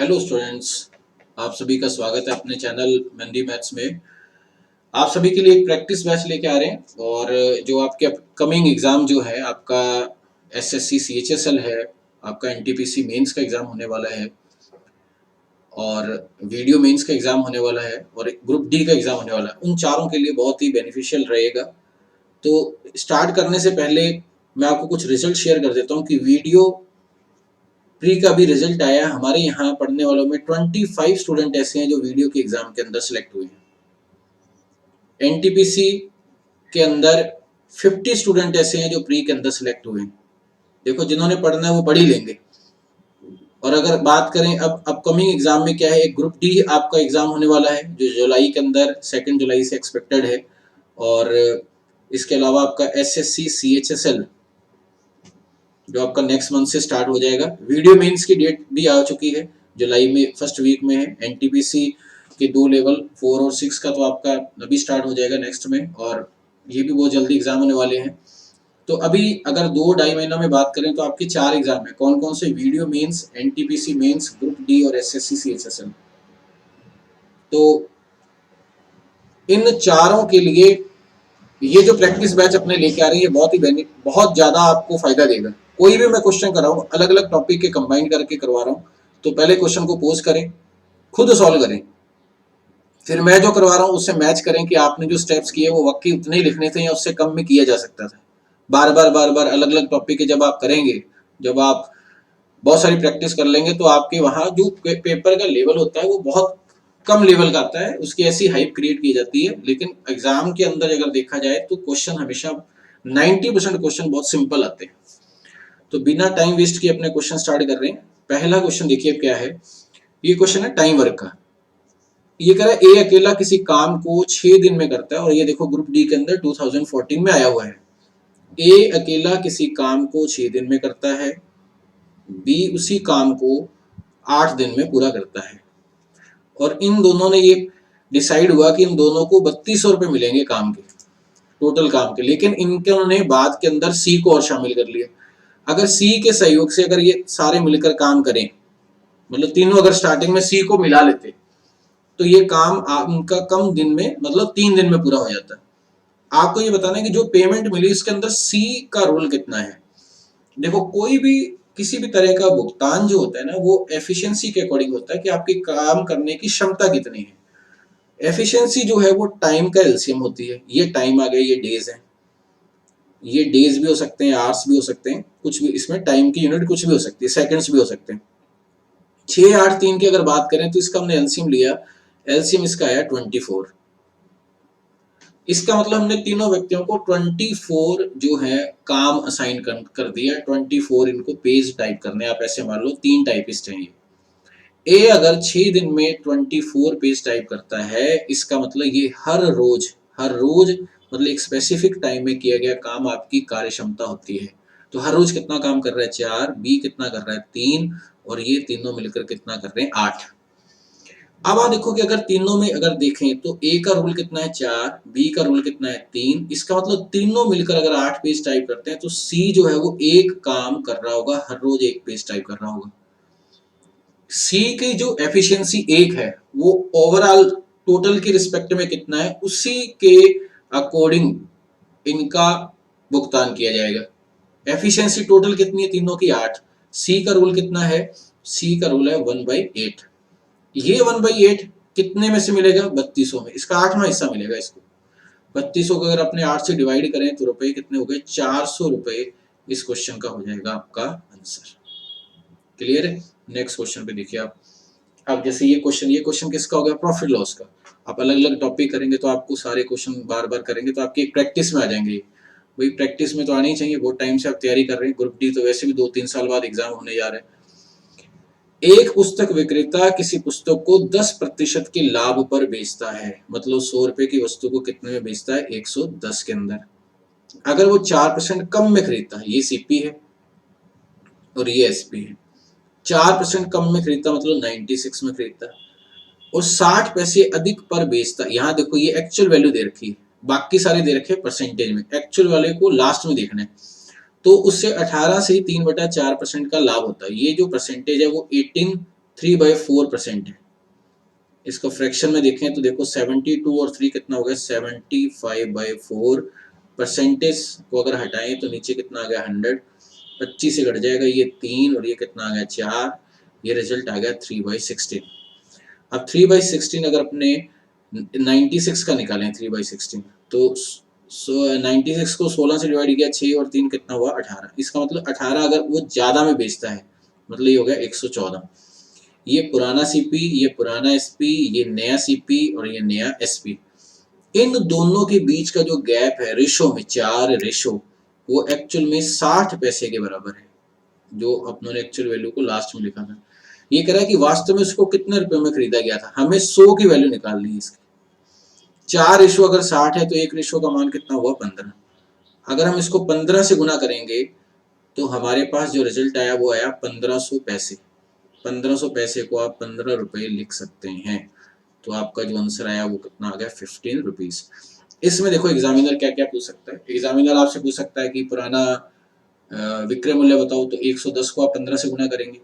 Hello students, आप सभी का स्वागत है अपने चैनल मेहंदी मैथ्स में। आप सभी के लिए एक प्रैक्टिस बैच लेके आ रहे हैं और जो आपके अपकमिंग एग्ज़ाम जो है आपका एसएससी सीएचएसएल है, आपका एनटीपीसी मेंस का एग्ज़ाम होने वाला है और वीडियो मेंस का एग्ज़ाम होने वाला है और एक ग्रुप डी का एग्ज़ाम होने वाला है। उन चारों के लिए बहुत ही बेनिफिशियल रहेगा। तो स्टार्ट करने से पहले मैं आपको कुछ रिजल्ट शेयर कर देता हूँ कि वीडियो प्री का भी रिजल्ट आया। हमारे यहाँ पढ़ने वालों में 25 स्टूडेंट ऐसे हैं जो वीडियो के एग्जाम के अंदर सेलेक्ट हुए हैं। एनटीपीसी के अंदर 50 स्टूडेंट ऐसे हैं जो प्री के अंदर सेलेक्ट हुए हैं। देखो, जिन्होंने पढ़ना है वो पढ़ ही लेंगे। और अगर बात करें अब अपकमिंग एग्जाम में क्या है, एक ग्रुप डी आपका एग्जाम होने वाला है जो जुलाई के अंदर 2 जुलाई से एक्सपेक्टेड है। और इसके अलावा आपका एसएससी सीएचएसएल जो आपका नेक्स्ट मंथ से स्टार्ट हो जाएगा। वीडियो मेंस की डेट भी आ चुकी है, जुलाई में फर्स्ट वीक में है। एनटीपीसी के 2 लेवल 4 और 6 का तो आपका अभी स्टार्ट हो जाएगा नेक्स्ट में, और ये भी बहुत जल्दी एग्जाम होने वाले हैं। तो अभी अगर 2-2.5 महीना में बात करें तो आपके 4 एग्जाम है। कौन कौन से? Video mains, NTPC mains, group D और एसएससी सीएचएसएल। तो इन चारों के लिए ये जो प्रैक्टिस बैच अपने लेके आ रही है बहुत ज्यादा आपको फायदा देगा। कोई भी मैं क्वेश्चन कर रहा हूँ, अलग अलग टॉपिक के कंबाइन करके करवा रहा हूँ, तो पहले क्वेश्चन को पोज करें, खुद सॉल्व करें, फिर मैं जो करवा रहा हूँ उससे मैच करें कि आपने जो स्टेप्स किए वो वाकई उतने ही लिखने थे या उससे कम में किया जा सकता था। बार बार अलग अलग टॉपिक के जब आप करेंगे, जब आप बहुत सारी प्रैक्टिस कर लेंगे तो आपके वहाँ जो पेपर का लेवल होता है वो बहुत कम लेवल का आता है, उसकी ऐसी हाइप क्रिएट की जाती है। लेकिन एग्जाम के अंदर अगर देखा जाए तो क्वेश्चन हमेशा 90% क्वेश्चन बहुत सिंपल आते हैं। तो बिना टाइम वेस्ट किए अपने क्वेश्चन स्टार्ट कर रहे हैं। पहला क्वेश्चन देखिए क्या है। ये क्वेश्चन है टाइम वर्क का। ये कह रहा है ए अकेला किसी काम को 6 दिन में करता है, और ये देखो ग्रुप डी के अंदर 2014 में आया हुआ है। ए अकेला किसी काम को 6 दिन में करता है, बी उसी काम को 8 दिन में पूरा करता है, और इन दोनों ने ये डिसाइड हुआ कि इन दोनों को 3200 रुपए मिलेंगे काम के, टोटल काम के। लेकिन इन्होंने बाद के अंदर सी को और शामिल कर लिया। अगर सी के सहयोग से अगर ये सारे मिलकर काम करें, मतलब तीनों अगर स्टार्टिंग में सी को मिला लेते, तो ये काम उनका कम दिन में, मतलब 3 दिन में पूरा हो जाता है। आपको ये बताना है कि जो पेमेंट मिली इसके अंदर सी का रोल कितना है। देखो, कोई भी किसी भी तरह का भुगतान जो होता है ना, वो एफिशिएंसी के अकॉर्डिंग होता है कि आपकी काम करने की क्षमता कितनी है। एफिशिएंसी जो है वो टाइम का एलसीएम होती है। ये टाइम आ गया, ये डेज है। ये डेज भी हो सकते हैं, आवर्स भी हो सकते हैं, कुछ भी इसमें टाइम की यूनिट कुछ भी हो सकती है, सेकंड्स भी हो सकते हैं। 6, 8, 3 की अगर बात करें तो इसका हमने एलसीएम लिया, एलसीएम इसका आया 24। इसका मतलब हमने तीनों व्यक्तियों को 24 जो है काम असाइन कर दिया। 24 इनको पेज टाइप करने, आप ऐसे मान लो 3 टाइपिस्ट हैं ये। ए अगर 6 दिन में 24 पेज टाइप करता है, इसका मतलब ये हर रोज मतलब एक स्पेसिफिक टाइम में किया गया काम आपकी कार्य क्षमता होती है। तो हर रोज कितना काम कर रहा है? 4, बी कितना कर रहा है? 3, और ये तीनों मिलकर कितना कर रहे हैं? 8। अब आप देखो कि अगर तीनों में अगर देखें तो ए का रूल कितना है? 4, बी का रूल कितना है? 3। इसका मतलब तीनों मिलकर अगर 8 पेज टाइप करते हैं तो सी जो है वो एक काम कर रहा होगा, हर रोज 1 पेज टाइप कर रहा होगा। सी की जो एफिशिएंसी 1 है वो ओवरऑल टोटल के रिस्पेक्ट में कितना है, उसी के अकॉर्डिंग इनका भुगतान किया जाएगा। एफिशिएंसी टोटल कितनी है तीनों की? 8। सी का रूल कितना है? सी का रूल है 1/8। ये 1/8 कितने में से मिलेगा? 3200 में। इसका 8वां हिस्सा मिलेगा इसको। 3200 को अगर अपने 8 से डिवाइड करें तो रुपए कितने हो गए? 400 रुपए इस क्वेश्चन का हो जाएगा आपका आंसर। क्लियर है? नेक्स्ट क्वेश्चन पे देखिए आप। अब जैसे ये क्वेश्चन किसका हो गया? प्रॉफिट लॉस का। आप अलग अलग टॉपिक करेंगे तो आपको सारे क्वेश्चन बार बार करेंगे तो आपकी एक प्रैक्टिस में आ जाएंगे। वही प्रैक्टिस में तो आनी चाहिए, बहुत टाइम से आप तैयारी कर रहे हैं। ग्रुप डी तो वैसे भी 2-3 साल बाद एग्जाम होने जा रहे हैं। एक पुस्तक विक्रेता किसी पुस्तक को 10% के लाभ पर बेचता है, मतलब 100 रुपए की वस्तु को कितने में बेचता है? 110 के अंदर। अगर वो 4% कम में खरीदता है, ये सीपी है और ये एसपी है। 4% कम में खरीदता मतलब 96 में खरीदता है, और 60 पैसे अधिक पर बेचता। यहाँ देखो ये एक्चुअल वैल्यू दे रखी है, बाकी सारे दे रखे परसेंटेज में, एक्चुअल वाले को लास्ट में देखना है। तो उससे 18 से 3/4% का लाभ होता है। ये जो परसेंटेज है वो 18 3/4% है। इसको फ्रैक्शन में देखें तो देखो 72 और 3 कितना हो गया 75/4। परसेंटेज को अगर हटाएं तो नीचे कितना आ गया 100, 25 से घट जाएगा ये 3 और ये कितना आ गया 4, ये रिजल्ट आ गया 3/16। अब 3/16 अगर अपने 96 का निकालें 3/16 तो 96 को 16 से डिवाइड किया 6 और 3 कितना हुआ 18। इसका मतलब 18 अगर वो ज़्यादा में बेचता है मतलब ये हो गया 114। ये पुराना सीपी, ये पुराना एसपी, ये नया सीपी और ये नया एसपी, इन दोनों के बीच का जो गैप है रेशो में 4 रेशो, वो एक्चुअल में 60 पैसे के बराबर है, जो अपनों ने एक्चुअल वैल्यू को लास्ट में लिखा था। ये कह रहा है कि वास्तव में उसको कितने रुपए में खरीदा गया था, हमें 100 की वैल्यू निकालनी है इसकी। 4 रेशो अगर 60 है तो 1 रेशो का मान कितना हुआ 15। अगर हम इसको 15 से गुना करेंगे तो हमारे पास जो रिजल्ट आया वो आया 1500 पैसे। 1500 पैसे को आप 15 रुपए लिख सकते हैं, तो आपका जो आंसर आया वो कितना आ गया 15 रुपीज। इसमें देखो एग्जामिनर क्या क्या पूछ सकता है। एग्जामिनर आपसे पूछ सकता है कि पुराना विक्रय मूल्य बताओ, तो 110 को आप 15 से गुना करेंगे।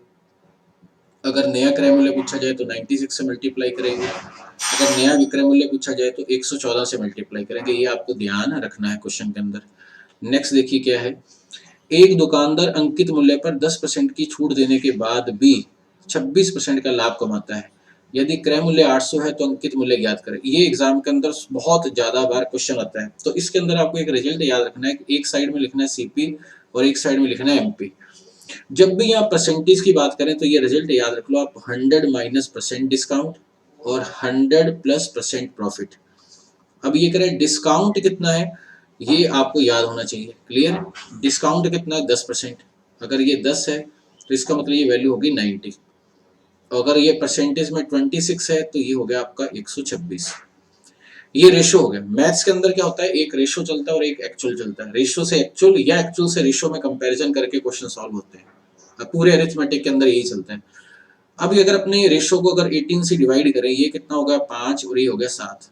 अगर नया क्रय मूल्य पूछा जाए तो 96 से मल्टीप्लाई करेंगे। अगर नया विक्रय मूल्य पूछा जाए तो 114 से मल्टीप्लाई करेंगे। ये आपको ध्यान रखना है क्वेश्चन के अंदर। नेक्स्ट देखिए क्या है। एक दुकानदार अंकित मूल्य पर 10% की छूट देने के बाद भी 26% का लाभ कमाता है। यदि क्रय मूल्य 800 है तो अंकित मूल्य ज्ञात करें। ये एग्जाम के अंदर बहुत ज्यादा बार क्वेश्चन आता है। तो इसके अंदर आपको एक रिजल्ट याद रखना है कि एक साइड में लिखना है सीपी और एक साइड में लिखना है एमपी। जब भी आप परसेंटेज की बात करें तो ये रिजल्ट याद रख लो आप, 100 माइनस परसेंट डिस्काउंट और 100 प्लस परसेंट प्रॉफिट। अब ये करें डिस्काउंट कितना है ये आपको याद होना चाहिए। क्लियर? डिस्काउंट कितना है 10%। अगर ये 10 है तो इसका मतलब ये वैल्यू होगी 90। अगर ये परसेंटेज में 26 है तो ये हो गया आपका 126। ये रेशो हो गया। मैथ्स के अंदर क्या होता है, एक रेशो चलता है और एक एक्चुअल चलता है। रेशो से एक्चुअल या एक्चुअल से रेशो में कंपैरिजन करके क्वेश्चन सॉल्व होते हैं। अब पूरे अरिथमेटिक के अंदर यही चलता है। अब अगर अपने रेशो को अगर 18 से डिवाइड करें, ये कितना होगा 5 और ये हो गया 7।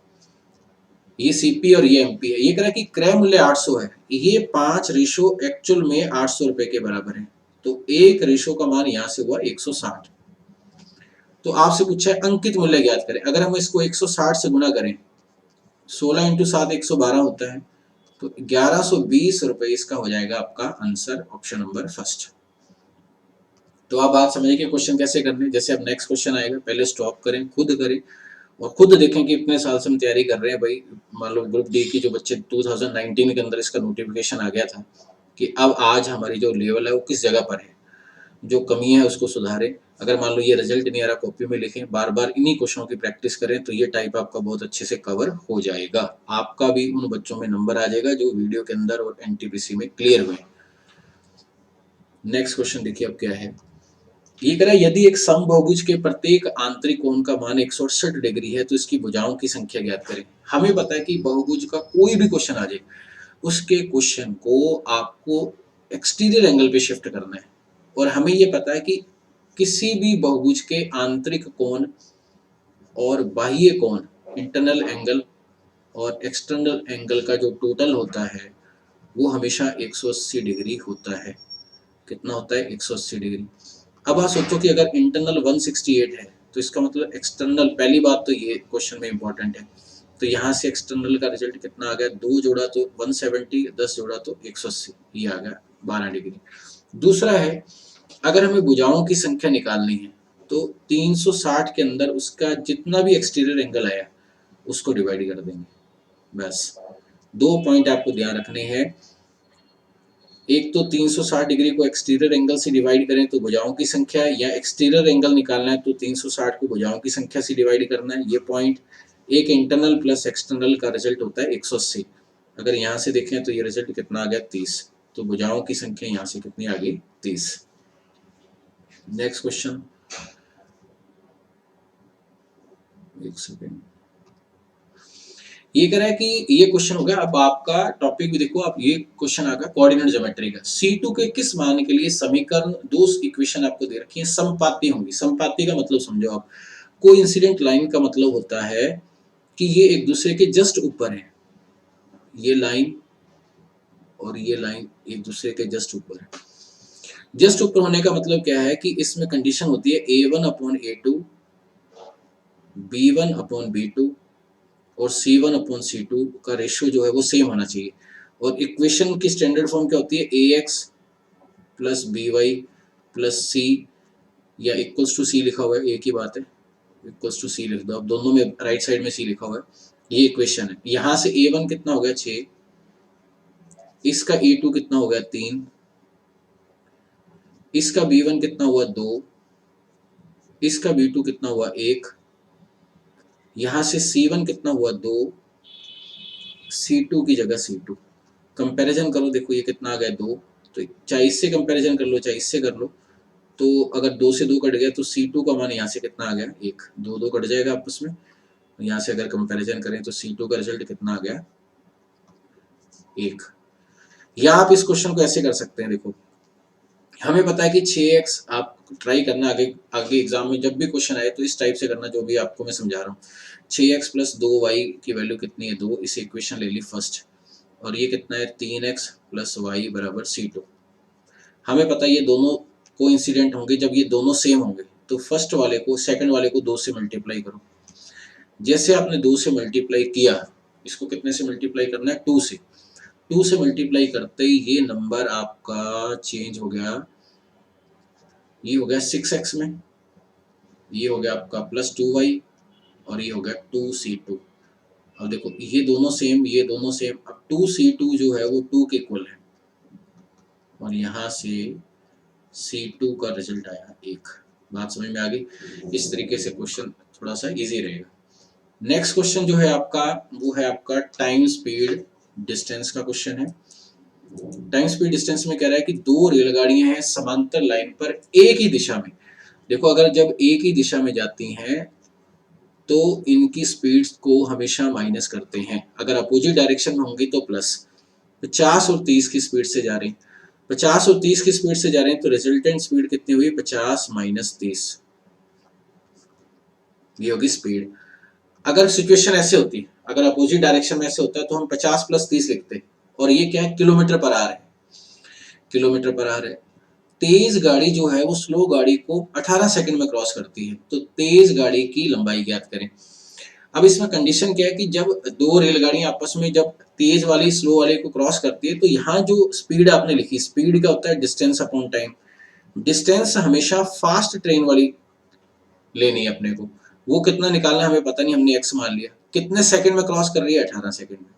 ये सीपी और ये एमपी है। ये कह रहा है कि क्रय मूल्य 800 है, ये 5 रेशो एक्चुअल में 800 रुपए के बराबर है, तो एक रेशो का मान यहां से हुआ 160। तो आपसे पूछा है अंकित मूल्य ज्ञात करें। अगर हम इसको 160 से गुना करें, 16 इंटू 7 112 होता है, तो 1120 रुपए इसका हो जाएगा आपका आंसर, ऑप्शन नंबर फर्स्ट। तो आप बात समझिए कि क्वेश्चन कैसे करने। जैसे अब नेक्स्ट क्वेश्चन आएगा, पहले स्टॉप करें, खुद करें और खुद देखें कि इतने साल से हम तैयारी कर रहे हैं भाई। मान लो ग्रुप डी की जो बच्चे 2019 के अंदर इसका नोटिफिकेशन आ गया था कि अब आज हमारी जो लेवल है वो किस जगह पर है, जो कमी है उसको सुधारें। अगर मान लो ये रिजल्ट नहीं आ रहा, कॉपी में लिखें, बार बार इन्हीं क्वेश्चनों की प्रैक्टिस करें, तो ये टाइप आपका बहुत अच्छे से कवर हो जाएगा। आपका भी उन बच्चों में नंबर आ जाएगा जो वीडियो के अंदर और एनटीपीसी में क्लियर हुए। नेक्स्ट क्वेश्चन देखिए अब क्या है। ये कह रहा है यदि एक समबाहुभुज के प्रत्येक आंतरिक कोण का मान 168 डिग्री है तो इसकी भुजाओं की संख्या ज्ञात करें। हमें पता है कि बहुभुज का कोई भी क्वेश्चन आ जाए, उसके क्वेश्चन को आपको एक्सटीरियर एंगल पे शिफ्ट करना है। और हमें ये पता है कि किसी भी बहुभुज के आंतरिक कोण और बाह्य कोण, इंटरनल एंगल और एक्सटर्नल एंगल का जो टोटल होता है वो हमेशा 180 डिग्री होता है। कितना होता है 180 डिग्री। अब आप सोचो कि अगर इंटरनल 168 है तो इसका मतलब एक्सटर्नल, पहली बात तो ये क्वेश्चन में इंपॉर्टेंट है, तो यहाँ से एक्सटर्नल का रिजल्ट कितना आ गया, 2 जोड़ा तो 170, 10 जोड़ा तो 180, ये आ गया 12 डिग्री। दूसरा है अगर हमें भुजाओं की संख्या निकालनी है तो 360 के अंदर उसका जितना भी एक्सटीरियर एंगल आया उसको डिवाइड कर देंगे। बस 2 पॉइंट आपको ध्यान रखने हैं। एक तो 360 डिग्री को एक्सटीरियर एंगल से डिवाइड करें तो भुजाओं की संख्या है, या एक्सटीरियर एंगल निकालना है तो 360 को भुजाओं की संख्या से डिवाइड करना है, ये पॉइंट। एक इंटरनल प्लस एक्सटर्नल का रिजल्ट होता है 180। अगर यहाँ से देखें तो ये रिजल्ट कितना आ गया 30, तो भुजाओं की संख्या यहाँ से कितनी आ गई 30। नेक्स्ट क्वेश्चन, एक सेकेंड। ये कह रहा है कि ये क्वेश्चन हो गया। अब आपका टॉपिक भी देखो, आप ये क्वेश्चन आ गया कोऑर्डिनेट ज्योमेट्री का। C2 के किस मान के लिए समीकरण, दो इक्वेशन आपको दे रखी है, समपाती होंगी। समपाती का मतलब समझो आप, कोइंसिडेंट लाइन का मतलब होता है कि ये एक दूसरे के जस्ट ऊपर है, ये लाइन और ये लाइन एक दूसरे के जस्ट ऊपर है। जस्ट ऊपर होने का मतलब क्या है कि इसमें कंडीशन होती है A1/A2, B1/B2 और C1/C2 का रेशियो जो है वो सेम होना चाहिए। और इक्वेशन की स्टैंडर्ड फॉर्म क्या होती है, AX plus BY plus C, या इक्वल्स टू C लिखा हुआ है, एक ही बात है, इक्वल्स टू C लिख दो, अब दोनों में राइट साइड में C लिखा हुआ है, ये इक्वेशन है। यहाँ से A1 कितना हो गया 6, इसका A2 कितना हो गया 3, इसका B1 कितना हुआ 2, इसका B2 कितना हुआ 1, यहाँ से C1 कितना हुआ 2, C2 की जगह C2, कंपैरिजन करो, देखो ये कितना आ गया 2, तो चाहे इससे कंपैरिजन कर लो चाहे इससे कर लो, तो अगर 2 से 2 कट गया तो C2 का मान यहाँ से कितना आ गया 1, 2 2 कट जाएगा आपस में, यहाँ से अगर कंपैरिजन करें तो C2 का रिजल्ट कितना आ गया 1। या आप इस क्वेश्चन को ऐसे कर सकते हैं, देखो हमें पता है कि 6x, आप ट्राई करना आगे आगे एग्जाम में जब भी क्वेश्चन आए तो इस टाइप से करना जो भी आपको मैं समझा रहा हूँ। 6x प्लस 2y की वैल्यू कितनी है 2, इसे इक्वेशन ले ली फर्स्ट, और ये कितना है 3x प्लस वाई बराबर C2। हमें पता है ये दोनों कोइंसिडेंट होंगे जब ये दोनों सेम होंगे, तो फर्स्ट वाले को सेकंड वाले को 2 से मल्टीप्लाई करो। जैसे आपने 2 से मल्टीप्लाई किया, इसको कितने से मल्टीप्लाई करना है 2 से, 2 से मल्टीप्लाई करते ही ये नंबर आपका चेंज हो गया, ये हो गया 6x में, ये हो गया आपका प्लस 2y, और ये हो गया 2C2। अब देखो ये दोनों सेम, ये दोनों सेम, अब 2C2 जो है वो 2 के इक्वल है, और यहाँ से C2 का रिजल्ट आया 1। बात समझ में आ गई? इस तरीके से क्वेश्चन थोड़ा सा इजी रहेगा। नेक्स्ट क्वेश्चन जो है आपका, वो है आपका टाइम स्पीड डिस्टेंस का क्वेश्चन है। टाइम स्पीड डिस्टेंस में कह रहा है कि 2 रेलगाड़ियां हैं समांतर लाइन पर एक ही दिशा में। देखो अगर जब एक ही दिशा में जाती हैं तो इनकी स्पीड्स को हमेशा माइनस करते हैं, अगर अपोजिट डायरेक्शन में होंगी तो प्लस। 50 और 30 की स्पीड से जा रहे हैं, 50 और 30 की स्पीड से जा रहे हैं, तो रिजल्टेंट स्पीड कितनी हुई 50 माइनस 30, ये होगी स्पीड। अगर सिचुएशन ऐसे होती, अगर अपोजिट डायरेक्शन में ऐसे होता है तो हम 50 प्लस 30 लिखते, और ये क्या है किलोमीटर पर आवर है, किलोमीटर पर आवर है। तेज गाड़ी जो है वो स्लो गाड़ी को 18 सेकंड में क्रॉस करती है, तो तेज गाड़ी की लंबाई ज्ञात करें। अब इसमें कंडीशन क्या है कि जब 2 रेलगाड़ियां आपस में जब तेज वाली स्लो वाले को क्रॉस करती है, तो यहाँ जो स्पीड आपने लिखी, स्पीड का होता है डिस्टेंस अपॉन टाइम, डिस्टेंस हमेशा फास्ट ट्रेन वाली लेनी है अपने को, वो कितना निकालना हमें पता नहीं, हमने x मान लिया, कितने सेकंड में क्रॉस कर रही है 18 सेकंड में।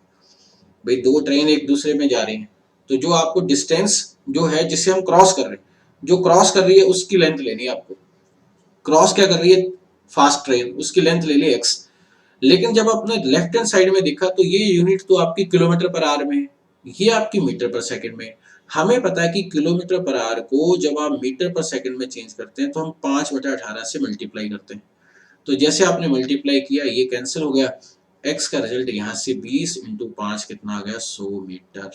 भाई 2 ट्रेन एक दूसरे में जा रही हैं, तो जो आपको डिस्टेंस जो है जिसे हम क्रॉस कर रहे हैं, जो क्रॉस कर रही है उसकी लेंथ लेनी है आपको। क्रॉस क्या कर रही है फास्ट ट्रेन, उसकी लेंथ ले ली x। लेकिन जब आपने लेफ्ट हैंड साइड में देखा तो ये यूनिट तो आपकी किलोमीटर पर आवर में है, ये आपकी मीटर पर सेकंड में। हमें पता है कि किलोमीटर पर आवर को जब आप मीटर पर सेकंड में चेंज करते हैं तो हम 5/18 से मल्टीप्लाई करते हैं, तो जैसे आपने मल्टीप्लाई किया ये कैंसिल हो गया, x का रिजल्ट यहाँ से 20 इंटू 5 कितना आ गया 100 मीटर।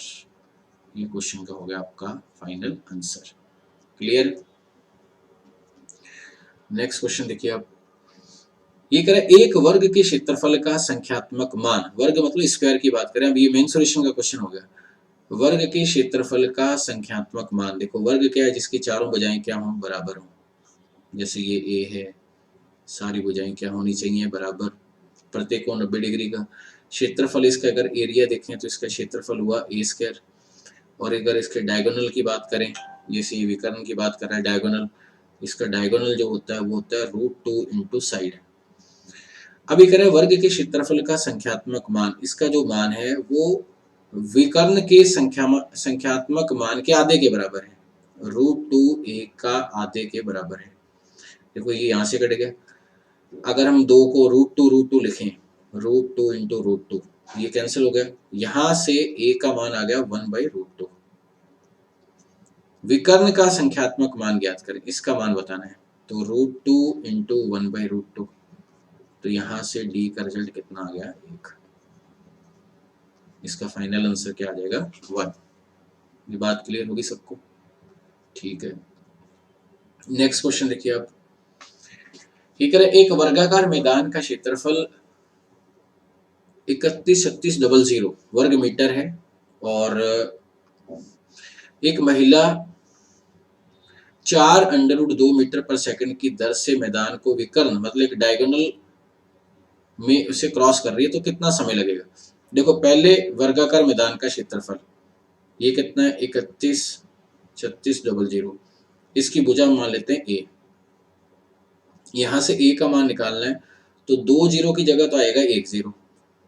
ये क्वेश्चन का हो गया आपका final answer. Clear? Next question देखिए आप, ये कह रहा है एक वर्ग के क्षेत्रफल का संख्यात्मक मान, वर्ग मतलब स्क्वायर की बात करें, अब ये मेन सॉल्यूशन का क्वेश्चन हो गया। वर्ग के क्षेत्रफल का संख्यात्मक मान, देखो वर्ग क्या है जिसकी चारों भुजाएं क्या हों बराबर हों, जैसे ये a है, सारी भुजाएं क्या होनी चाहिए बराबर, प्रत्येक कोण 90 डिग्री का। क्षेत्रफल इसका अगर एरिया देखें तो इसका क्षेत्रफल हुआ a², और अगर इसके डायगोनल की बात करें, जैसे ये विकर्ण की बात कर रहा है डायगोनल, इसका डायगोनल जो होता है वो होता है √2 इंटू साइड। अब ये कह रहे हैं वर्ग के क्षेत्रफल का संख्यात्मक मान, इसका जो मान है वो विकर्ण के संख्यात्मक मान के आधे के बराबर है, √2a का आधे के बराबर है। देखो ये यहाँ से कट गया, अगर हम 2 को √2 लिखें, √2 इंटू √2, ये कैंसिल हो गया, यहाँ से a का मान आ गया 1/√2। विकर्ण का संख्यात्मक मान ज्ञात करें, इसका मान बताना है, तो √2 इंटू 1/√2, तो यहाँ से d का रिजल्ट कितना आ गया 1। इसका फाइनल आंसर क्या आ जाएगा 1। ये बात क्लियर होगी सबको? ठीक है। नेक्स्ट क्वेश्चन देखिए आप, ये कह रहे एक वर्गाकार मैदान का क्षेत्रफल 31,36,00 वर्ग मीटर है, और एक महिला 4√2 मीटर पर सेकंड की दर से मैदान को विकर्ण मतलब एक डायगोनल में उसे क्रॉस कर रही है तो कितना समय लगेगा। देखो पहले वर्गाकार मैदान का क्षेत्रफल ये कितना है 313600। इसकी भुजा मान लेते हैं ए। यहाँ से ए का मान निकालना है तो 2 जीरो की जगह तो आएगा 1 जीरो।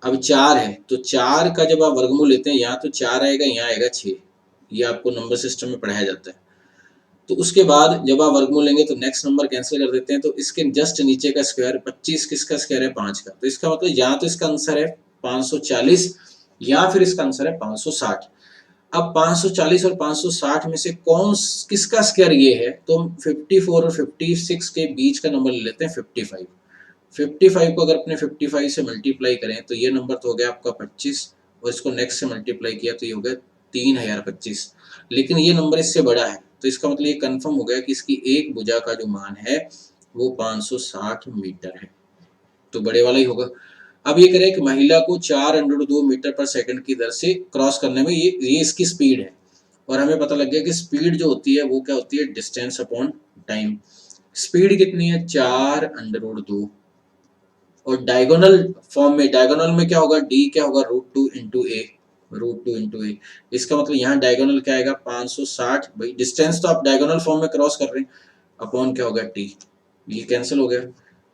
अब 4 है तो 4 का जब आप वर्गमूल लेते हैं यहाँ तो 4 आएगा, यहाँ आएगा 6। ये आपको नंबर सिस्टम में पढ़ाया जाता है। तो उसके बाद जब आप वर्गमूल लेंगे तो नेक्स्ट नंबर कैंसिल कर देते हैं तो इसके जस्ट नीचे का स्क्वायर 25 किसका स्क्वायर है 5 का। तो इसका मतलब या तो इसका आंसर है 540 या फिर इसका आंसर है 560। अब 540 और 560 में से कौन किसका स्क्वायर ये है तो हम 54 और 56 के बीच का नंबर ले लेते हैं 55। 55 को अगर अपने 55 से मल्टीप्लाई करें तो ये नंबर तो हो गया आपका 25 और इसको नेक्स्ट से मल्टीप्लाई किया तो ये हो गया 3025। लेकिन ये नंबर इससे बड़ा है तो इसका मतलब ये कंफर्म हो गया कि इसकी एक भुजा का जो मान है वो 560 मीटर है, तो बड़े वाला ही होगा। अब ये कह रहे हैं कि महिला को 4√2 मीटर पर सेकंड की दर से क्रॉस करने में ये इसकी स्पीड है और हमें पता लग गया कि स्पीड जो होती है वो क्या होती है डिस्टेंस अपॉन टाइम। स्पीड कितनी है 4√2 और डायगोनल फॉर्म में, डायगोनल में क्या होगा डी क्या होगा √2 × ए। इसका मतलब यहाँ डायगोनल क्या आएगा 560। भाई डिस्टेंस तो आप डायगोनल फॉर्म में क्रॉस कर रहे हैं, अपॉन क्या होगा टी। ये कैंसिल हो गया,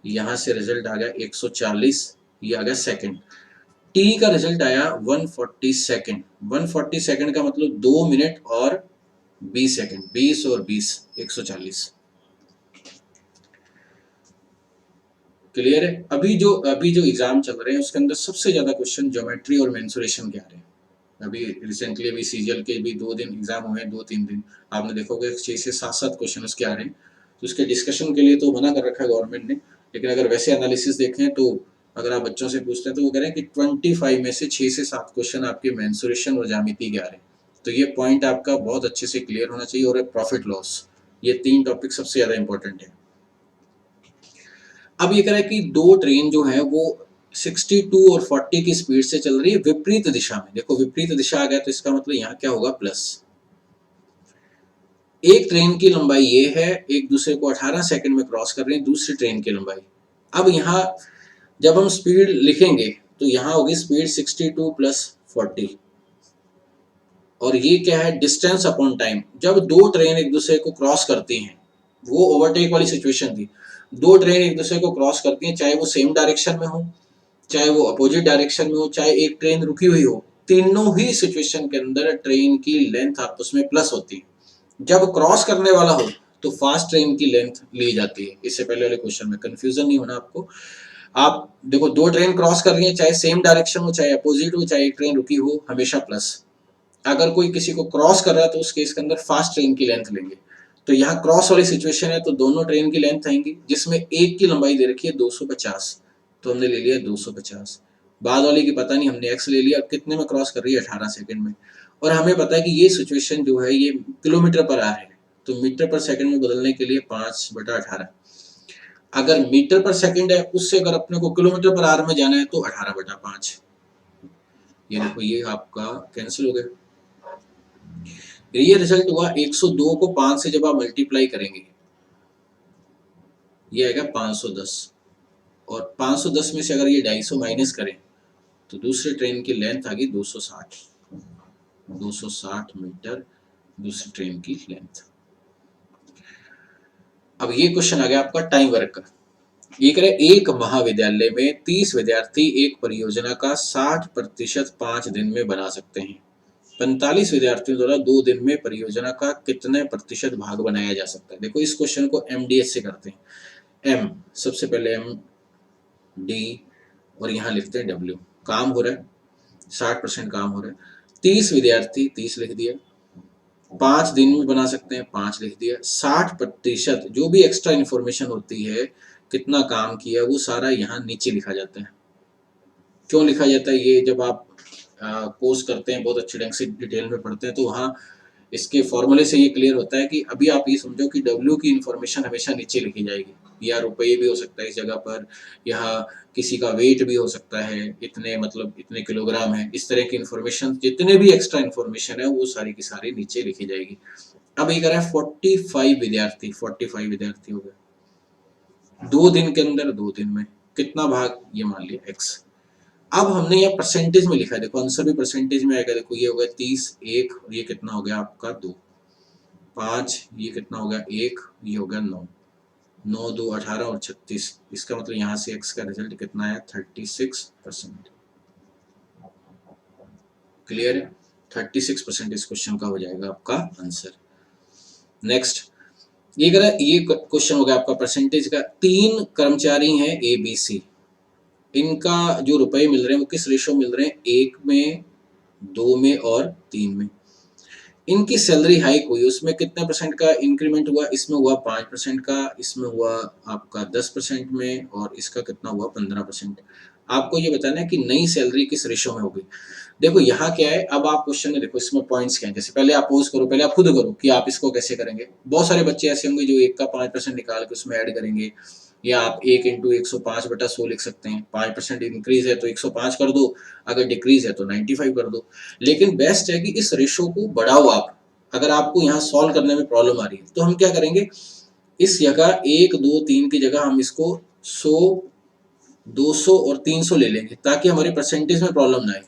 यहाँ से रिजल्ट आ गया 140, ये आ गया सेकंड। टी का रिजल्ट आया 140 सेकंड। 140 सेकंड का मतलब 2 मिनट और 20 सेकंड। 20 और 20 140। क्लियर है। अभी जो एग्जाम चल रहे हैं उसके अंदर सबसे ज्यादा क्वेश्चन ज्योमेट्री और मेंसुरेशन के आ रहे हैं। अभी रिसेंटली अभी सीजीएल के भी 2 दिन एग्जाम हुए हैं, 2-3 दिन आपने देखोगे 6 से 7 क्वेश्चन उसके आ रहे हैं। तो उसके डिस्कशन के लिए तो मना कर रखा है गवर्नमेंट ने, लेकिन अगर वैसे एनालिसिस देखें तो अगर आप बच्चों से पूछते हैं तो वो कह रहे हैं कि 25 में से 6 से 7 क्वेश्चन आपके मेंसुरेशन और ज्यामिति के आ रहे हैं। तो ये पॉइंट आपका बहुत अच्छे से क्लियर होना चाहिए। और प्रॉफिट लॉस, ये 3 टॉपिक सबसे ज्यादा इंपॉर्टेंट है। अब ये कह रहा है कि 2 ट्रेन जो है वो 62 और 40 की स्पीड से चल रही है विपरीत दिशा में। देखो विपरीत दिशा आ गया तो इसका मतलब यहाँ क्या होगा प्लस। एक ट्रेन की लंबाई ये है, एक दूसरे को 18 सेकंड में क्रॉस कर रही है दूसरी ट्रेन की लंबाई। अब यहाँ जब हम स्पीड लिखेंगे तो यहाँ होगी स्पीड 62 + 40 और ये क्या है डिस्टेंस अपॉन टाइम। जब 2 ट्रेन एक दूसरे को क्रॉस करती हैं, वो ओवरटेक वाली सिचुएशन थी। 2 ट्रेन एक दूसरे को क्रॉस करती हैं, चाहे वो सेम डायरेक्शन में हो, चाहे वो अपोजिट डायरेक्शन में हो, चाहे एक ट्रेन रुकी हुई हो, तीनों ही सिचुएशन के अंदर ट्रेन की लेंथ आपस में प्लस होती है। जब क्रॉस करने वाला हो तो फास्ट ट्रेन की लेंथ ली जाती है। इससे पहले वाले क्वेश्चन में कंफ्यूजन नहीं होना आपको। आप देखो 2 ट्रेन क्रॉस कर रही है, चाहे सेम डायरेक्शन हो, चाहे अपोजिट हो, चाहे एक ट्रेन रुकी हो, हमेशा प्लस। अगर कोई किसी को क्रॉस कर रहा है तो उस केस के अंदर फास्ट ट्रेन की लेंथ लेंगे। तो यहाँ क्रॉस वाली सिचुएशन है तो दोनों ट्रेन की लेंथ आएंगी, जिसमें एक की लंबाई दे रखी है 250, तो हमने ले लिया 250। बाद वाले की पता नहीं, हमने x ले लिया। कितने में क्रॉस कर रही है 18 सेकंड में। और हमें पता है कि ये सिचुएशन जो है ये किलोमीटर पर आवर है, तो मीटर पर सेकंड में बदलने के लिए 5/18। अगर मीटर पर सेकंड है उससे अगर अपने को किलोमीटर पर आवर में जाना है तो 18/5। ये देखो ये आपका कैंसिल हो गया। ये रिजल्ट हुआ 102 को 5 से जब आप मल्टीप्लाई करेंगे ये आएगा 510 और 510 में से अगर ये 250 माइनस करें तो दूसरी ट्रेन की लेंथ आ गई 260 मीटर दूसरी ट्रेन की लेंथ। अब ये क्वेश्चन आ गया आपका टाइम वर्क का। ये कह रहे एक महाविद्यालय में 30 विद्यार्थी एक परियोजना का 60% 5 दिन में बना सकते हैं। 45 विद्यार्थियों द्वारा 2 दिन में परियोजना का कितने प्रतिशत भाग बनाया जा सकता है। देखो इस क्वेश्चन को MDS से करते हैं। M सबसे पहले M D और यहाँ लिखते हैं W। काम हो रहा है 60% काम हो रहा है। 30 विद्यार्थी 30 लिख दिया, 5 दिन में बना सकते हैं 5 लिख दिया। 60% जो भी एक्स्ट्रा इन्फॉर्मेशन होती है कितना काम किया वो सारा यहाँ नीचे लिखा जाता है। क्यों लिखा जाता है ये जब आप कोर्स करते हैं बहुत अच्छे ढंग से डिटेल में पढ़ते हैं तो वहाँ इसके फॉर्मूले से ये क्लियर होता है कि अभी आप ये समझो कि W की इन्फॉर्मेशन हमेशा नीचे लिखी जाएगी। या रुपये भी हो सकता है इस जगह पर, यहाँ किसी का वेट भी हो सकता है, इतने मतलब इतने किलोग्राम है, इस तरह की इन्फॉर्मेशन जितने भी एक्स्ट्रा इन्फॉर्मेशन है वो सारी की सारी नीचे लिखी जाएगी। अब ये कह रहा है 45 विद्यार्थी, 45 विद्यार्थी हो गए 2 दिन के अंदर, 2 दिन में कितना भाग, ये मान लिया x। अब हमने ये परसेंटेज में लिखा है, देखो आंसर भी परसेंटेज में आएगा। देखो ये हो गया 30, 1 और ये कितना हो गया आपका 2, 5, ये कितना हो गया 1, ये हो गया 9, 9 2 18 और 36। इसका मतलब यहाँ से x का रिजल्ट कितना है 36%। क्लियर है, 36% इस क्वेश्चन का हो जाएगा आपका आंसर। नेक्स्ट ये कह रहा है, ये क्वेश्चन हो गया आपका परसेंटेज का। 3 कर्मचारी हैं ए बी सी, इनका जो रुपए मिल रहे हैं वो किस रेशो मिल रहे हैं, 1 में, 2 में और 3 में। इनकी सैलरी हाइक हुई, उसमें कितने परसेंट का इंक्रीमेंट हुआ, इसमें हुआ 5% का, इसमें हुआ आपका 10% में, और इसका कितना हुआ 15%। आपको ये बताना है कि नई सैलरी किस रेशो में होगी। देखो यहाँ क्या है, अब आप क्वेश्चन में देखो इसमें पॉइंट्स क्या है। जैसे पहले आप पोज करो, पहले आप खुद करो कि आप इसको कैसे करेंगे। बहुत सारे बच्चे ऐसे होंगे जो 1 का 5% निकाल के उसमें ऐड करेंगे, या आप 1 इंटू 105/100 लिख सकते हैं। 5% इंक्रीज है तो 105 कर दो, अगर डिक्रीज है तो 95 कर दो। लेकिन बेस्ट है कि इस रेशो को बढ़ाओ आप। अगर आपको यहाँ सॉल्व करने में प्रॉब्लम आ रही है तो हम क्या करेंगे, इस जगह 1 2 3 की जगह हम इसको 100 200 और 300 ले लेंगे, ताकि हमारे परसेंटेज में प्रॉब्लम ना आए,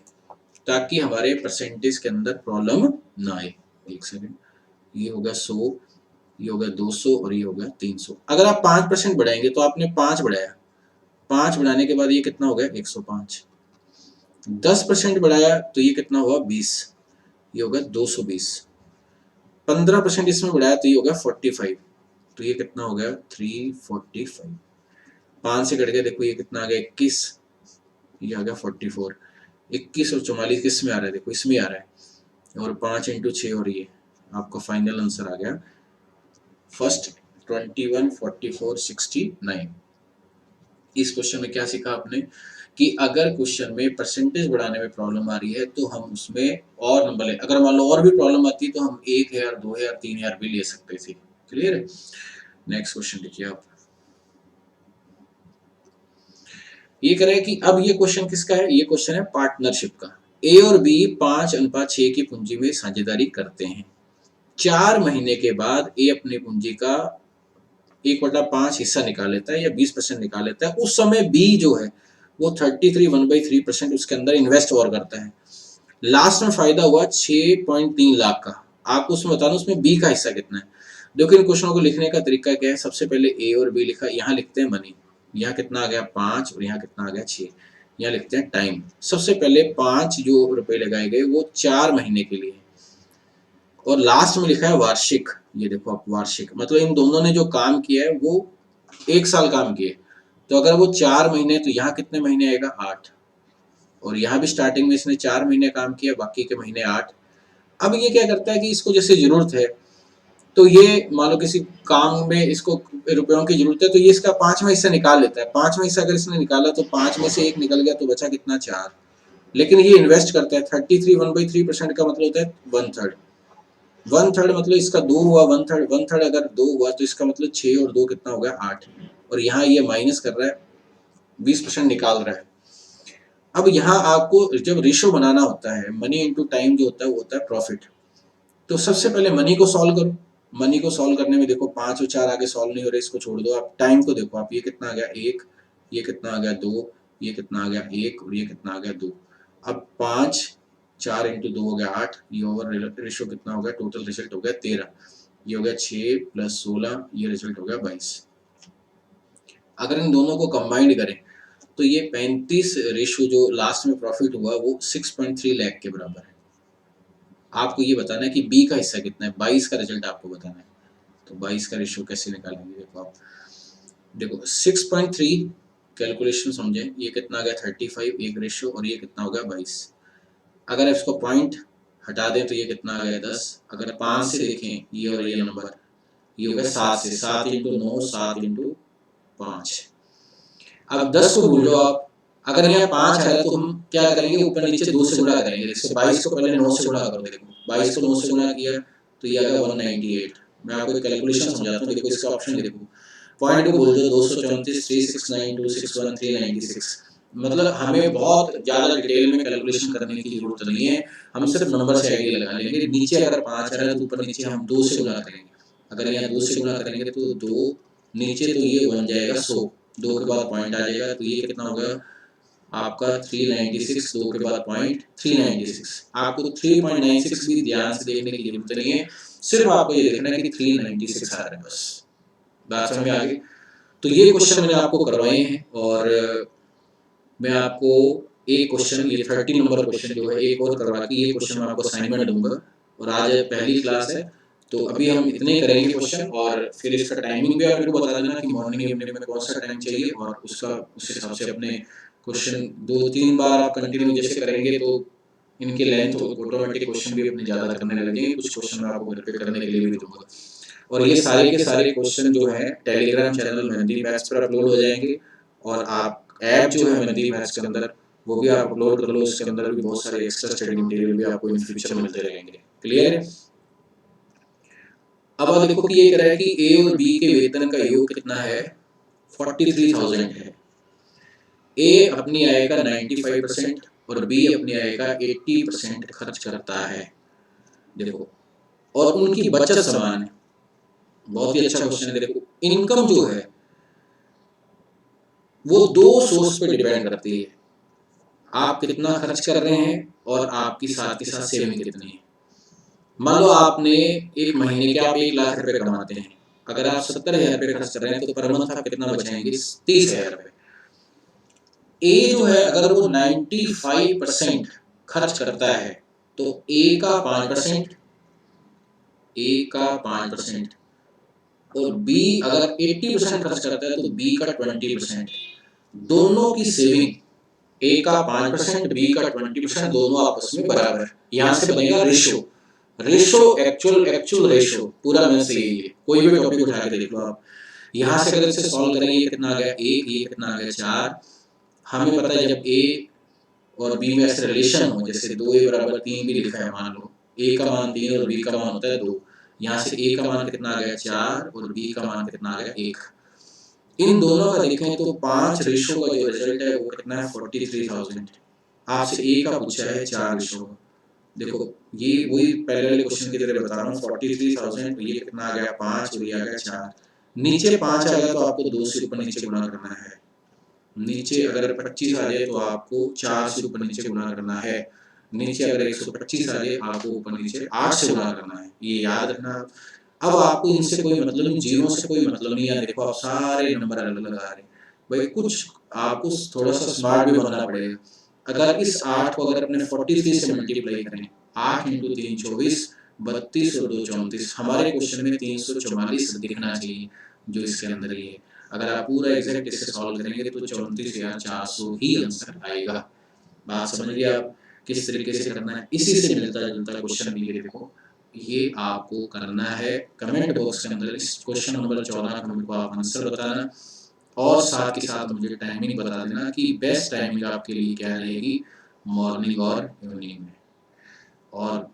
ताकि हमारे परसेंटेज के अंदर प्रॉब्लम ना आए। एक सेकेंड, ये होगा 100, ये होगा 200 और ये होगा 300। अगर आप 5% बढ़ाएंगे तो आपने 5 बढ़ाया, 5 बढ़ाने के बाद ये कितना हो गया 105। 10% बढ़ाया तो ये कितना हुआ 20, ये होगा 220। 15% इसमें बढ़ाया तो ये होगा 45, तो ये कितना हो गया 345। 5 से कट गया, देखो ये कितना आ गया 21, ये आ गया 44। 21 और 44 किस में आ रहा है, देखो इसमें आ रहा है, और 5 इंटू 6 और ये आपका फाइनल आंसर आ गया फर्स्ट 21 44 69। इस क्वेश्चन में क्या सीखा आपने कि अगर क्वेश्चन में परसेंटेज बढ़ाने में प्रॉब्लम आ रही है तो हम उसमें और नंबर ले, अगर मान लो और भी प्रॉब्लम आती है तो हम 1000 2000 3000 भी ले सकते थे। क्लियर है, नेक्स्ट क्वेश्चन देखिए आप। ये कह रहे हैं कि अब ये क्वेश्चन किसका है, ये क्वेश्चन है पार्टनरशिप का। ए और बी 5:6 की पूंजी में साझेदारी करते हैं। 4 महीने के बाद ए अपनी पूंजी का 1/5 हिस्सा निकाल लेता है या 20% निकाल लेता है। उस समय बी जो है वो 33 1/3% उसके अंदर इन्वेस्ट और करता है। लास्ट में फायदा हुआ 6.3 लाख का। आपको उसमें बताना उसमें बी का हिस्सा कितना है। देखो इन क्वेश्चनों को लिखने का तरीका क्या है, सबसे पहले ए और बी लिखा, यहाँ लिखते हैं मनी, यहाँ कितना आ गया 5 और यहाँ कितना आ गया 6, यहाँ लिखते हैं टाइम। सबसे पहले 5 जो रुपए लगाए गए वो 4 महीने के लिए, और लास्ट में लिखा है वार्षिक। ये देखो आप वार्षिक, मतलब इन दोनों ने जो काम किया है वो 1 साल काम किए। तो अगर वो 4 महीने, तो यहाँ कितने महीने आएगा 8, और यहाँ भी स्टार्टिंग में इसने 4 महीने काम किया, बाकी के महीने 8। अब ये क्या करता है कि इसको जैसे जरूरत है, तो ये मान लो किसी काम में इसको रुपयों की जरूरत है, तो ये इसका 5वां हिस्सा निकाल लेता है। 5वां हिस्सा अगर इसने निकाला तो 5 में से 1 निकल गया तो बचा कितना 4। लेकिन ये इन्वेस्ट करता है 33 1/3% का मतलब होता है 1/3। 1/3 मतलब इसका 2 हुआ, 1/3 1/3 अगर 2 हुआ तो इसका मतलब 6 और 2 कितना हो गया 8, और यहाँ ये माइनस कर रहा है 20% निकाल रहा है। अब यहाँ आपको जब रेशो बनाना होता है, मनी इंटू टाइम जो होता है वो होता है प्रॉफिट। तो सबसे पहले मनी को सॉल्व करो। मनी को सॉल्व करने में देखो 5 और 4 आगे सॉल्व नहीं हो रहे, इसको छोड़ दो। आप टाइम को देखो, आप ये कितना आ गया 1, ये कितना आ गया 2, ये कितना आ गया 1 और ये कितना आ गया 2। अब 5 4 इंटू 2 हो गया 8, ये ओवर रेशो कितना हो गया, टोटल रिजल्ट हो गया 13, ये हो गया 6 + 16, ये रिजल्ट हो गया 22। अगर इन दोनों को कंबाइंड करें तो ये 35 रेशो जो लास्ट में प्रॉफिट हुआ वो 6.3 लाख के बराबर है। आपको ये बताना है कि बी का हिस्सा कितना है, 22 का रिजल्ट आपको बताना है। तो 22 का रेशो कैसे निकालेंगे, देखो आप, देखो 6.3 कैलकुलेशन समझे, ये कितना आ गया 35 एक रेशो, और ये कितना हो गया 22। अगर इसको पॉइंट हटा दें तो ये कितना आ गया 10। अगर 5 से देखें ये और ये नंबर, ये हो गया 7 से, 7 इंटू 9 7 इंटू 5। अब 10 को भूल जाओ आप, अगर यहाँ 5 आया तो हम क्या करेंगे, ऊपर नीचे 2 से गुणा करेंगे। जैसे 22 को पहले 9 से गुणा करो, देखो 22 को 9 से गुणा किया तो ये आ गया 198। मैं आपको कैलकुलेशन समझाता हूँ, देखो इसका ऑप्शन देखो, पॉइंट को बोल दो 234 369 261 396। मतलब हमें बहुत ज़्यादा डिटेल में कैलकुलेशन करने की जरूरत नहीं है, हम सिर्फ नंबर से आइडिया लगा लेंगे। नीचे अगर 5 आ रहा है तो ऊपर नीचे हम 2 से गुना करेंगे। अगर यहाँ 2 से गुना करेंगे तो 2 नीचे तो ये बन जाएगा 100, 2 के बाद पॉइंट आ जाएगा तो ये कितना होगा आपका 396, 2 के बाद पॉइंट 396। आपको 3.96 भी ध्यान से देखने की जरूरत नहीं है, सिर्फ आपको ये देखना है कि 396 आ रहा है बस। बात समझ में आ गई? तो ये क्वेश्चन मैंने आपको करवाए हैं और मैं आपको एक क्वेश्चन, ये 30 नंबर क्वेश्चन जो है एक और करवा के ये क्वेश्चन मैं आपको असाइनमेंट दूंगा। और आज पहली क्लास है तो अभी हम इतने करेंगे क्वेश्चन, और फिर इसका टाइमिंग भी आप मेरे को बता देना कि मॉर्निंग इवनिंग में कौन सा टाइम चाहिए, और उसका उस हिसाब से अपने क्वेश्चन 2-3 बार आप कंटिन्यू जैसे करेंगे तो इनके लेंथ ऑटोमेटिक क्वेश्चन भी अपने ज़्यादा करने लगेंगे। कुछ क्वेश्चन मैं आपको घर पे करने के लिए भी दूंगा। और ये सारे के सारे क्वेश्चन जो है टेलीग्राम चैनल मेहंदी मैथ्स पर अपलोड हो जाएंगे, और आप ऐप जो है मेहंदी मैथ्स के अंदर वो भी आप अपलोड कर लो। उसके अंदर भी बहुत सारे एक्स्ट्रा स्टडी मटेरियल भी आपको इन फ्यूचर मिलते रहेंगे। क्लियर है? अब आप देखो कि ये कह रहा है कि ए और बी के वेतन का योग कितना है, 43,000 है। ए अपनी आय का 95% और बी अपनी आय का 80% खर्च करता है। देखो, और उनकी बचत समान है। बहुत ही अच्छा क्वेश्चन है। देखो, इनकम जो है वो 2 सोर्स पे डिपेंड करती है, आप कितना खर्च कर रहे हैं और आपकी साथ के साथ सेविंग कितनी है। मान लो आपने एक महीने के आप 1 लाख रुपए कमाते हैं, अगर आप 70,000 रुपए खर्च कर रहे हैं तो पर मंथ आप कितना बचाएंगे, 30,000 रुपए। ए जो है अगर वो 95% खर्च करता है तो ए का 5%, ए का 5%, और बी अगर 80% खर्च करता है तो बी का 20%। दोनों की सेविंग, ए का 5%, बी का 20%, दोनों आपस में बराबर है। यहाँ से बनेगा रेशो। रेशो एक्चुअल रेशो पूरा मैंने सही है। कोई भी टॉपिक उठा के देख लो आप, यहाँ से अगर इसे सॉल्व करेंगे, ये कितना आ गया 1, ये कितना आ गया 4। हमें पता है जब ए और बी में ऐसे रिलेशन हो, जैसे 2a बराबर 3 भी लिखा है, मान लो ए का मान 3 और बी का मान होता है 2, यहाँ से ए का मान कितना आ गया 4 और बी का मान कितना आ गया 1। इन दोनों का देखें तो 5 रेशो का जो रिजल्ट है वो कितना है 43,000। आपसे ए का पूछा है 4 रेशो। देखो ये वही पहले वाले क्वेश्चन की तरह बता रहा हूँ, 43,000, ये कितना आ गया 5 और ये आ गया 4। नीचे 5 आ गया तो आपको 2 से ऊपर नीचे गुना करना है। नीचे अगर 25 आ जाए तो आपको 4 से ऊपर नीचे गुना करना है। नीचे अगर 125 आ जाए आपको ऊपर नीचे 8 से गुना करना है। ये याद रखना। अब आपको इनसे कोई मतलब नहीं, जीरो से कोई मतलब नहीं है। देखो आप सारे नंबर अलग अलग आ रहे हैं भाई, कुछ आपको थोड़ा सा स्मार्ट भी बनना पड़ेगा। अगर इस 8 को अगर अपने 43 से मल्टीप्लाई करें, 8 इंटू 3 24, 32 और 2 34, हमारे क्वेश्चन में 344 दिखना चाहिए जो इसके अंदर ही है। अगर आप पूरा एग्जैक्ट इसे सॉल्व करेंगे तो 34,400 ही आंसर आएगा। बात समझ गए आप किस तरीके से करना है? इसी से मिलता जुलता क्वेश्चन भी ये देखो, ये आपको करना है। कमेंट बॉक्स के अंदर इस क्वेश्चन नंबर 14 का मेरे को आप आंसर बताना, और साथ के साथ मुझे टाइमिंग बता देना कि बेस्ट टाइमिंग आपके लिए क्या रहेगी, मॉर्निंग और इवनिंग में। और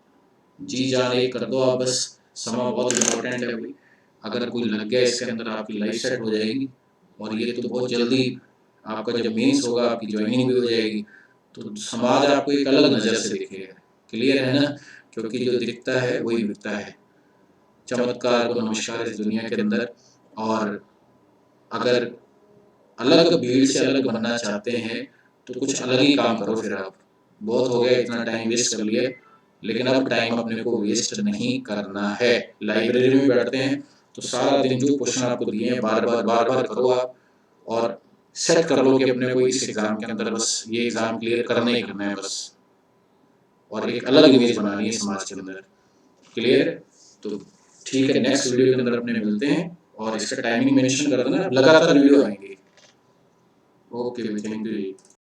जी जान ये कर दो आप बस, समय बहुत इम्पोर्टेंट है भाई। अगर कोई लग गया इसके अंदर आपकी लाइफ सेट हो जाएगी, और ये तो बहुत जल्दी आपका जब मेंस होगा आपकी ज्वाइनिंग भी हो जाएगी तो समाज आपको एक अलग नज़र से देखेगा। क्लियर है ना? क्योंकि जो दिखता है वही बिकता है। चमत्कार को नमस्कार इस दुनिया के अंदर। और अगर अलग भीड़ से अलग बनना चाहते हैं तो कुछ अलग ही काम करो। फिर आप बहुत हो गया, इतना टाइम वेस्ट कर लिया, लेकिन अब टाइम अपने को वेस्ट नहीं करना है। लाइब्रेरी में बैठते हैं तो सारा दिन जो क्वेश्चन आपको दिए हैं बार बार करो आप, और सेट कर लो कि अपने को इस एग्जाम के अंदर बस ये एग्जाम क्लियर करना ही करना है बस, और एक अलग इमेज बनानी है समाज के अंदर। क्लियर? तो ठीक है, नेक्स्ट वीडियो के अंदर अपने मिलते हैं, और इसका टाइमिंग मेंशन कर देना, लगातार वीडियो आएंगे। Okay, thank you.